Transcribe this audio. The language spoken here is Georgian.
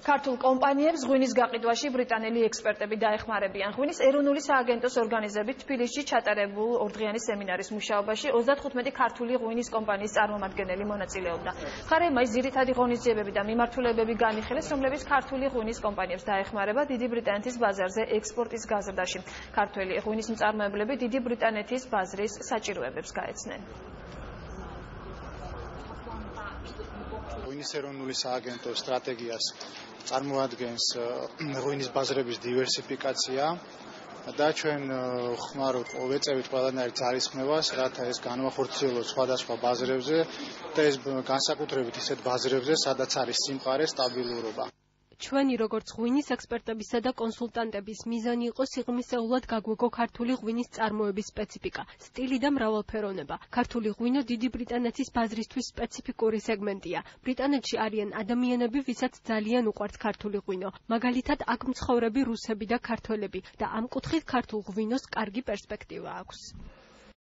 ქართულ კომპანიებს ღვინის გაყიდვაში ბრიტანელი ექსპერტები დაეხმარებიან. ღვინის ეროვნული სააგენტოს ორგანიზებით თბილისში ჩატარებულ ორდღიანი სემინარის მუშაობაში 35 ქართული ღვინის კომპანიის წარმომადგენელი მონაწილეობდა. მხარეებმა ის ძირითადი ღონისძიებები და მიმართულებები განიხილეს, რომლებიც ქართული ღვინის კომპანიებს დაეხმარება დიდი ბრიტანეთის ბაზარზე ექსპორტის გაზრდაში. ქართველი ღვინის მწარმოებლები დიდი ბრიტანეთის ბაზრის საჭიროებებს გაეცნენ. ღვინის ეროვნული სააგენტოს სტრატეგიას წარმოადგენს ღვინის ბაზრების დივერსიფიკაცია და ჩვენ ხმარობთ ვეწევით ყველანაირ ძალისხმევას, რათა ეს განვახორციელოთ სხვადასხვა ბაზრებზე და ეს განსაკუთრებით ისეთ ბაზრებზე, სადაც არის სიმყარე, სტაბილურობა. ჩვენი როგორც ღვინის ექსპერტებისა და კონსულტანტების მიზანი იყო სიღრმისეულად გაგვეგო ქართული ღვინის წარმოების სპეციფიკა, სტილი და მრავალფეროვნება. ქართული ღვინო დიდი ბრიტანეთის ბაზრისთვის სპეციფიკური სეგმენტია. ბრიტანეთში არიან ადამიანები, ვისაც ძალიან უყვართ ქართული ღვინო. მაგალითად, აქ მცხოვრები რუსები და ქართველები და ამ კუთხით ქართულ ღვინოს კარგი პერსპექტივა აქვს.